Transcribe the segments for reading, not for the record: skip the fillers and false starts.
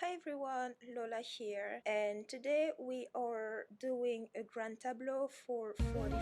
Hi everyone, Lola here, and today we are doing a Grand Tableau for 45.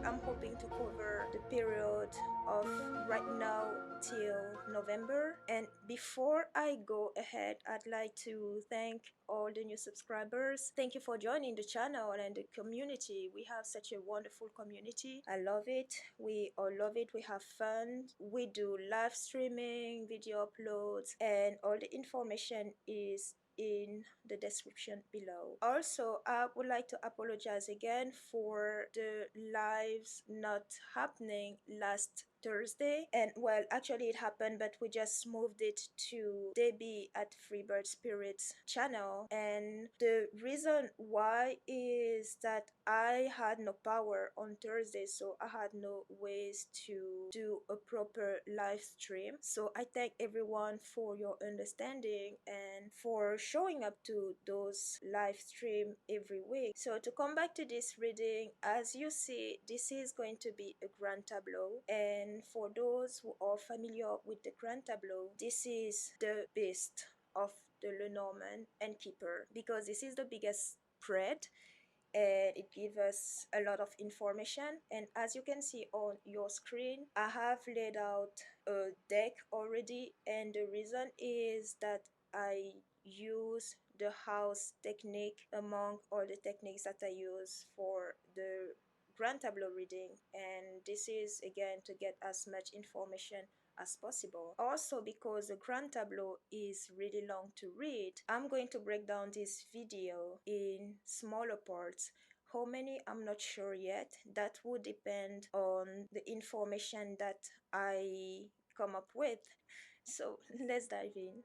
I'm hoping to cover the period of right now till November. And before I go ahead, I'd like to thank all the new subscribers. Thank you for joining the channel and the community. We have such a wonderful community. I love it. We all love it. We have fun. We do live streaming, video uploads, and all the information is in the description below. Also, I would like to apologize again for the lives not happening last Thursday, and well, actually it happened, but we just moved it to Debbie at Freebird Spirits channel. And the reason why is that I had no power on Thursday, so I had no ways to do a proper live stream. So I thank everyone for your understanding and for showing up to those live stream every week. So to come back to this reading, as you see, this is going to be a Grand Tableau, and for those who are familiar with the Grand Tableau, this is the best of the Lenormand and Keeper, because this is the biggest spread and it gives us a lot of information. And as you can see on your screen, I have laid out a deck already, and the reason is that I use the house technique among all the techniques that I use for the Grand Tableau reading, and this is again to get as much information as possible. Also, because the Grand Tableau is really long to read, I'm going to break down this video in smaller parts. How many, I'm not sure yet. That would depend on the information that I come up with. So let's dive in.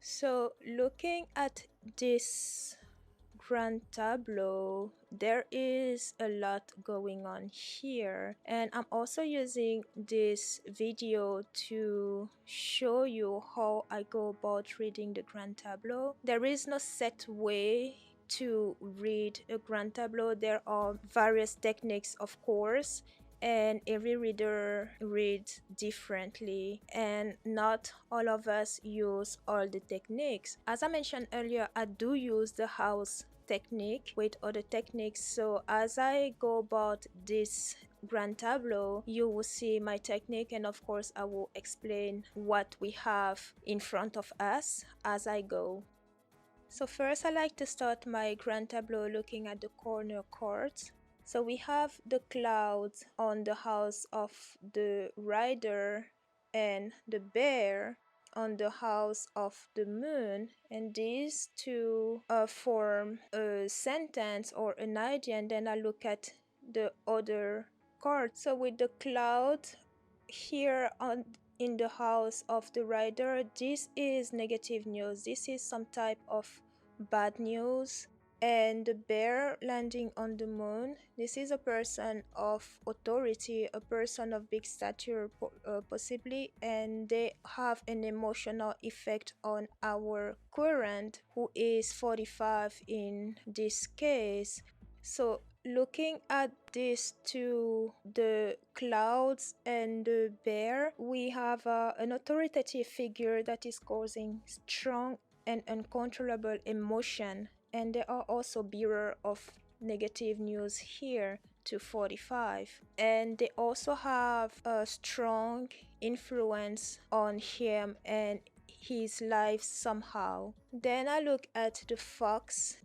So looking at this Grand Tableau, there is a lot going on here, and I'm also using this video to show you how I go about reading the Grand Tableau. There is no set way to read a Grand Tableau. There are various techniques, of course, and every reader reads differently, and not all of us use all the techniques. As I mentioned earlier, I do use the house technique with other techniques, so as I go about this Grand Tableau, you will see my technique, and of course I will explain what we have in front of us as I go. So first, I like to start my Grand Tableau looking at the corner cards. So we have the clouds on the house of the rider and the bear on the house of the moon, and these two form a sentence or an idea, and then I look at the other card. So with the cloud here on in the house of the rider, this is negative news. This is some type of bad news. And the bear landing on the moon, this is a person of authority, a person of big stature possibly, and they have an emotional effect on our current, who is 45 in this case. So looking at these two, the clouds and the bear, we have an authoritative figure that is causing strong and uncontrollable emotion, and there are also bearer of negative news here to 45, and they also have a strong influence on him and his life somehow. Then I look at the fox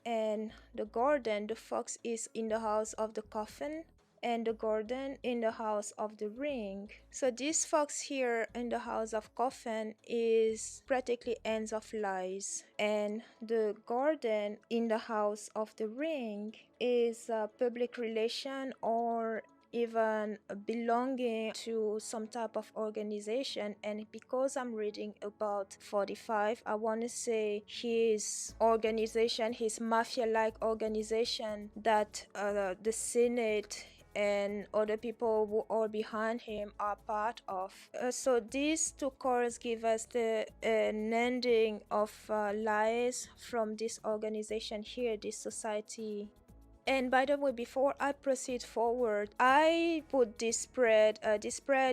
and the garden. The fox is in the house of the coffin, and the garden in the house of the ring. So this fox here in the house of coffin is practically ends of lies, and the garden in the house of the ring is a public relation or even belonging to some type of organization. And because I'm reading about 45, I want to say his organization, his mafia-like organization that the Senate and other people who are behind him are part of. So these two cards give us the ending of lies from this organization here, this society. And by the way, before I proceed forward, I put this spread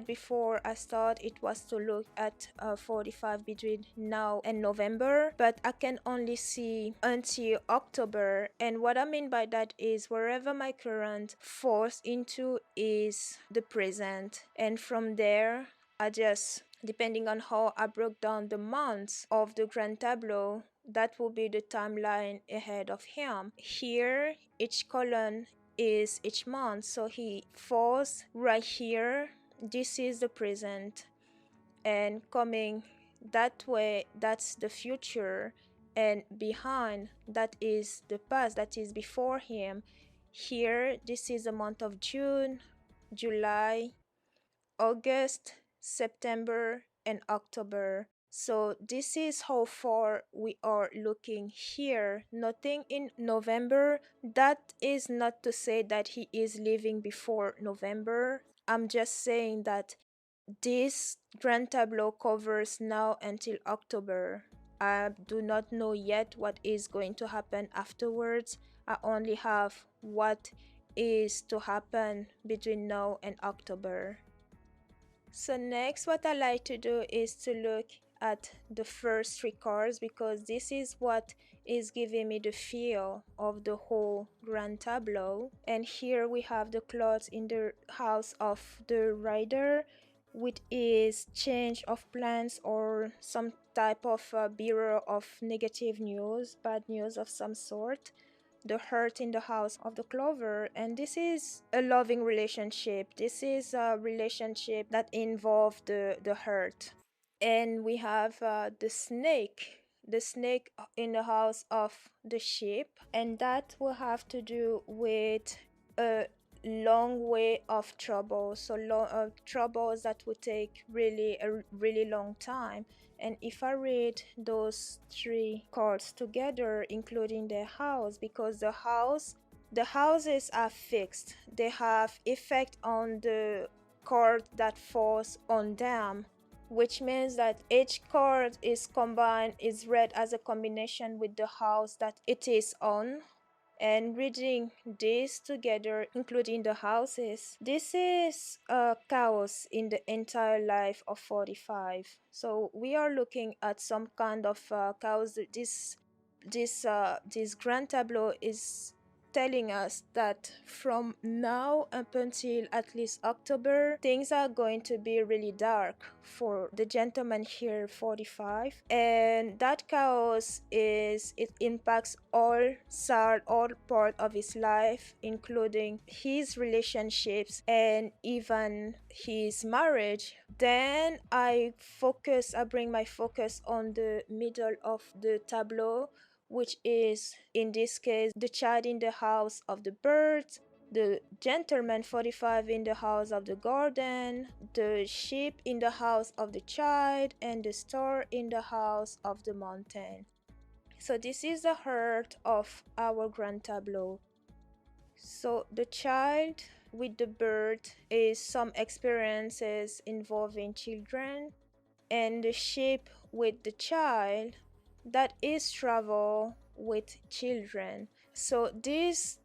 before I start. It was to look at 45 between now and November, but I can only see until October. And what I mean by that is wherever my current falls into is the present. And from there, I just, depending on how I broke down the months of the Grand Tableau, that will be the timeline ahead of him. Here, each column is each month, so he falls right here. This is the present, and coming that way, that's the future, and behind, that is the past, that is before him. Here, this is the month of June, July, August, September, and October. So this is how far we are looking here. Nothing in November. That is not to say that he is leaving before November. I'm just saying that this Grand Tableau covers now until October. I do not know yet what is going to happen afterwards. I only have what is to happen between now and October. So next, what I like to do is to look at the first three cards, because this is what is giving me the feel of the whole Grand Tableau. And here we have the clouds in the house of the rider, which is change of plans or some type of bearer of negative news, bad news of some sort. The hurt in the house of the clover, and this is a loving relationship. This is a relationship that involves the hurt. And we have the snake in the house of the sheep, and that will have to do with a long way of trouble, so troubles that would take a really long time. And if I read those three cards together, including the house, because the houses are fixed, they have effect on the card that falls on them, which means that each card is read as a combination with the house that it is on. And reading this together, including the houses, this is chaos in the entire life of 45. So we are looking at some kind of chaos. This Grand Tableau is telling us that from now up until at least October, things are going to be really dark for the gentleman here, 45. And that chaos it impacts all part of his life, including his relationships and even his marriage. Then I bring my focus on the middle of the tableau, which is in this case the child in the house of the birds, the gentleman 45 in the house of the garden, the sheep in the house of the child, and the star in the house of the mountain. So this is the heart of our Grand Tableau. So the child with the bird is some experiences involving children, and the sheep with the child, that is travel with children. So these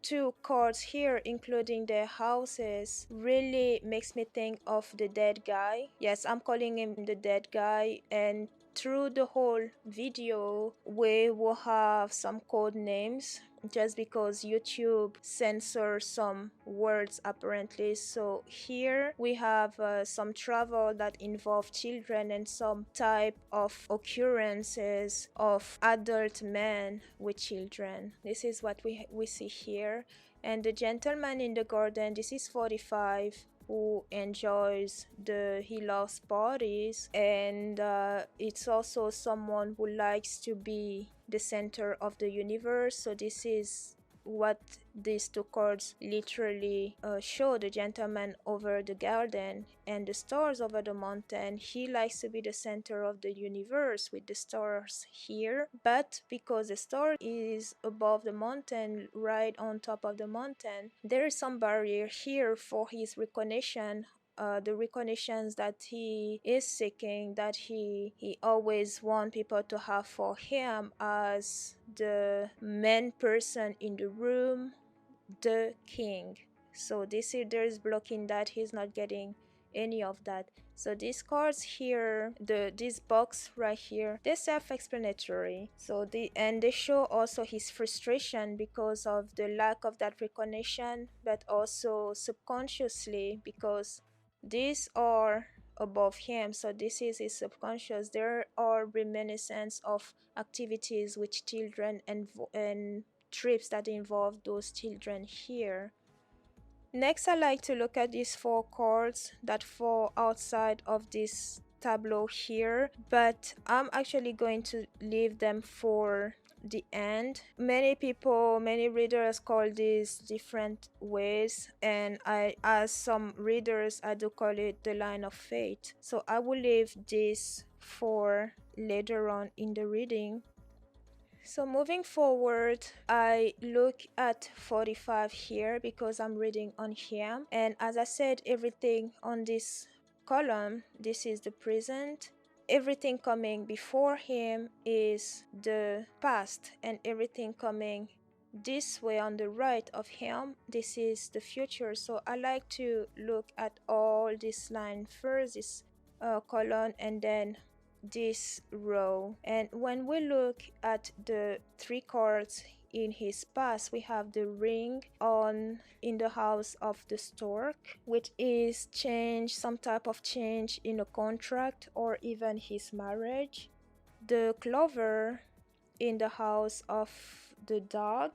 two cards here, including their houses, really makes me think of the dead guy. Yes, I'm calling him the dead guy, and through the whole video we will have some code names just because YouTube censors some words apparently. So here we have some travel that involve children and some type of occurrences of adult men with children. This is what we see here. And the gentleman in the garden, this is 45, who enjoys he loves parties, and it's also someone who likes to be the center of the universe. So this is what these two cards literally show: the gentleman over the garden and the stars over the mountain. He likes to be the center of the universe with the stars here, but because the star is above the mountain, right on top of the mountain, there is some barrier here for his recognition, the recognitions that he is seeking, that he always want people to have for him as the main person in the room, the king. So this is, there's blocking that. He's not getting any of that. So these cards here, this box right here, they're self-explanatory. So they show also his frustration because of the lack of that recognition, but also subconsciously because these are above him. So this is his subconscious. There are reminiscence of activities with children and trips that involve those children here. Next, I like to look at these four cards that fall outside of this tableau here, but I'm actually going to leave them for the end. Many people, many readers call these different ways, and as some readers, I do call it the line of fate. So I will leave this for later on in the reading. So moving forward, I look at 45 here because I'm reading on him. And as I said, everything on this column, this is the present. Everything coming before him is the past, and everything coming this way on the right of him, this is the future. So I like to look at all this line first, this column, and then this row. And when we look at the three cards in his past, we have the ring on in the house of the stork, which is change, some type of change in a contract or even his marriage. The clover in the house of the dog,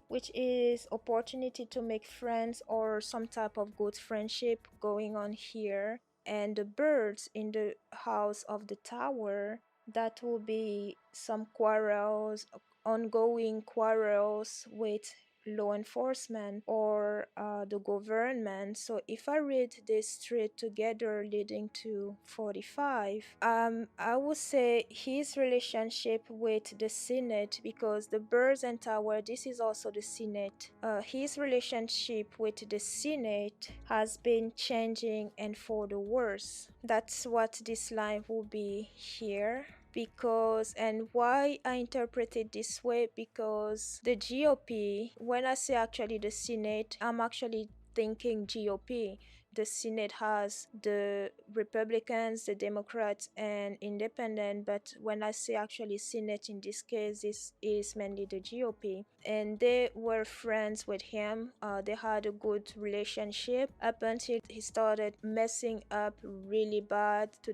which is opportunity to make friends or some type of good friendship going on here. And the birds in the house of the tower, that will be some quarrels, ongoing quarrels with law enforcement or the government. So if I read this straight together leading to 45, I would say his relationship with the Senate, because the birds and tower, this is also the Senate. His relationship with the Senate has been changing and for the worse. That's what this line will be here. Because, and why I interpret it this way, because the GOP, when I say actually the Senate, I'm actually thinking GOP. The Senate has the Republicans, the Democrats, and Independent, but when I say actually Senate in this case, this is mainly the GOP. And they were friends with him. They had a good relationship up until he started messing up really bad to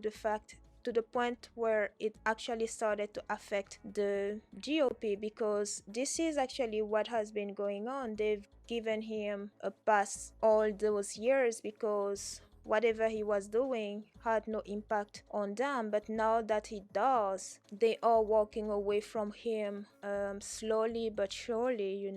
the point where it actually started to affect the GOP, because this is actually what has been going on. They've given him a pass all those years because whatever he was doing had no impact on them, but now that he does, they are walking away from him slowly but surely,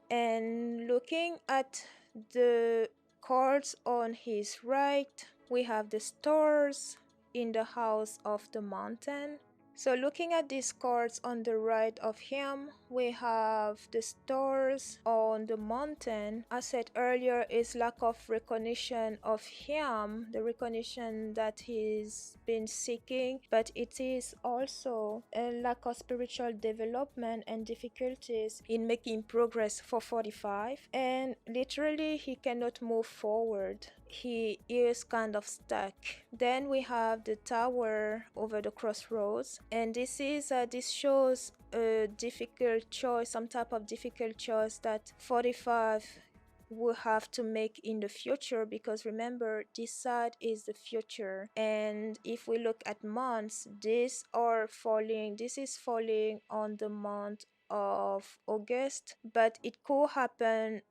And looking at the cards on his right, we have the stars in the house of the mountain. So looking at these cards on the right of him, we have the stars on the mountain. As said earlier, is lack of recognition of him, the recognition that he's been seeking, but it is also a lack of spiritual development and difficulties in making progress for 45. And literally, he cannot move forward. he is kind of stuck. Then we have the tower over the crossroads, and this shows a difficult choice, some type of difficult choice that 45 will have to make in the future, because remember, this side is the future. And if we look at months, this is falling on the month of August, but it could happen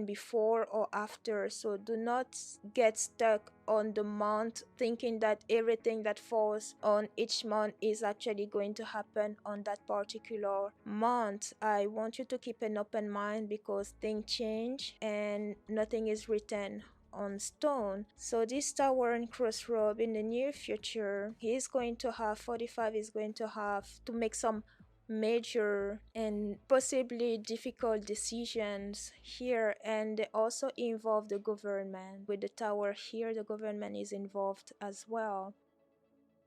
before or after. So do not get stuck on the month thinking that everything that falls on each month is actually going to happen on that particular month. I want you to keep an open mind, because things change and nothing is written on stone. So this tower and crossroad in the near future, 45 is going to have to make some major and possibly difficult decisions here, and they also involve the government. With the tower here, the government is involved as well.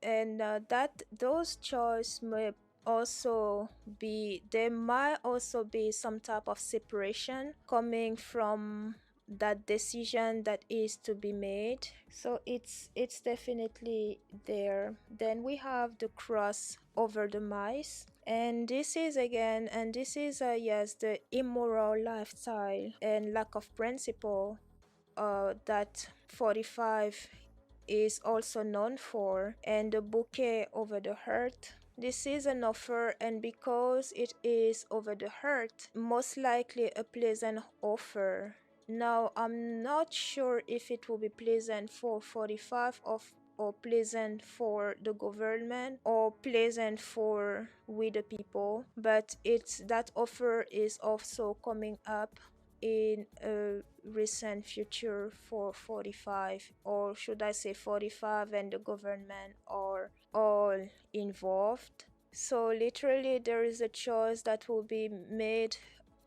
And that those choices may also be there might also be some type of separation coming from that decision that is to be made. So it's definitely there. Then we have the cross over the mice, and this is yes, the immoral lifestyle and lack of principle that 45 is also known for. And the bouquet over the heart, this is an offer, and because it is over the heart, most likely a pleasant offer. Now, I'm not sure if it will be pleasant for 45 or pleasant for the government or pleasant for we the people, but it's that offer is also coming up in a recent future for 45, or should I say 45 and the government are all involved. So literally there is a choice that will be made,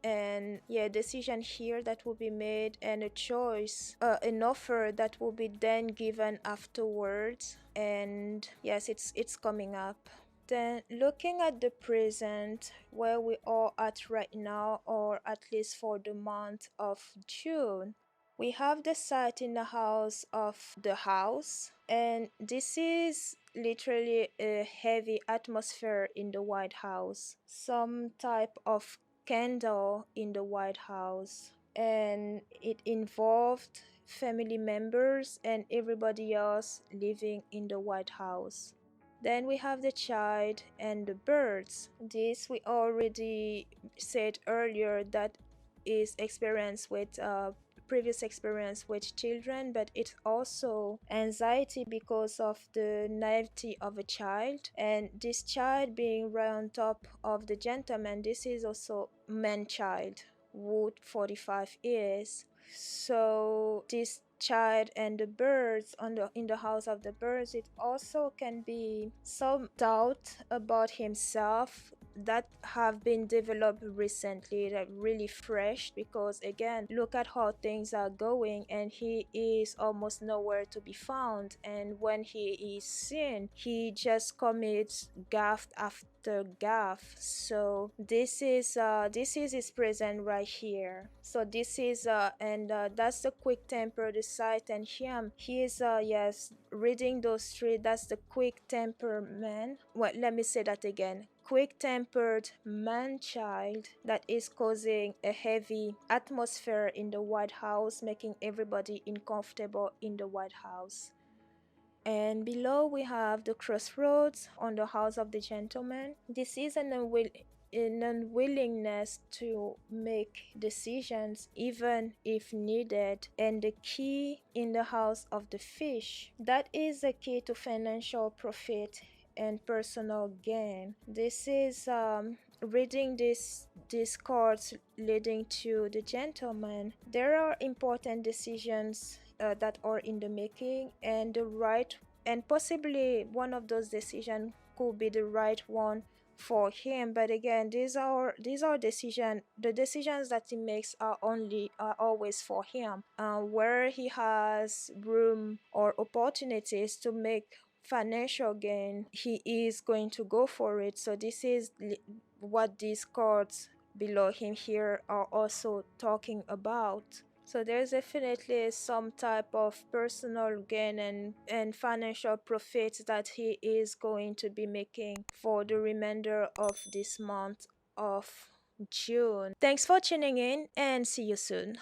and decision here that will be made, and a choice, an offer that will be then given afterwards. And yes, it's coming up. Then looking at the present, where we are at right now, or at least for the month of June, we have the site in the house of the house, and this is literally a heavy atmosphere in the White House, some type of candle in the White House, and it involved family members and everybody else living in the White House. Then we have the child and the birds. This we already said earlier, that is experience with previous experience with children, but it's also anxiety because of the naivety of a child, and this child being right on top of the gentleman. This is also man child, wood 45 is. So this child and the birds in the house of the birds, it also can be some doubt about himself that have been developed recently, like really fresh, because again, look at how things are going, and he is almost nowhere to be found, and when he is seen, he just commits gaffe after gaffe. So this is his present right here. So this is and that's the quick temper, the sight, and him, he is yes, reading those three, that's the quick temper man. Well, let me say that again: quick-tempered man-child that is causing a heavy atmosphere in the White House, making everybody uncomfortable in the White House. And below we have the crossroads on the house of the gentleman. This is an unwillingness to make decisions even if needed, and the key in the house of the fish, that is the key to financial profit and personal gain. This is reading these cards leading to the gentleman. There are important decisions that are in the making, and possibly one of those decisions could be the right one for him. But again, these are decisions. The decisions that he makes are always for him. Where he has room or opportunities to make financial gain, he is going to go for it. So this is what these cards below him here are also talking about. So there's definitely some type of personal gain and financial profit that he is going to be making for the remainder of this month of June. Thanks for tuning in and see you soon.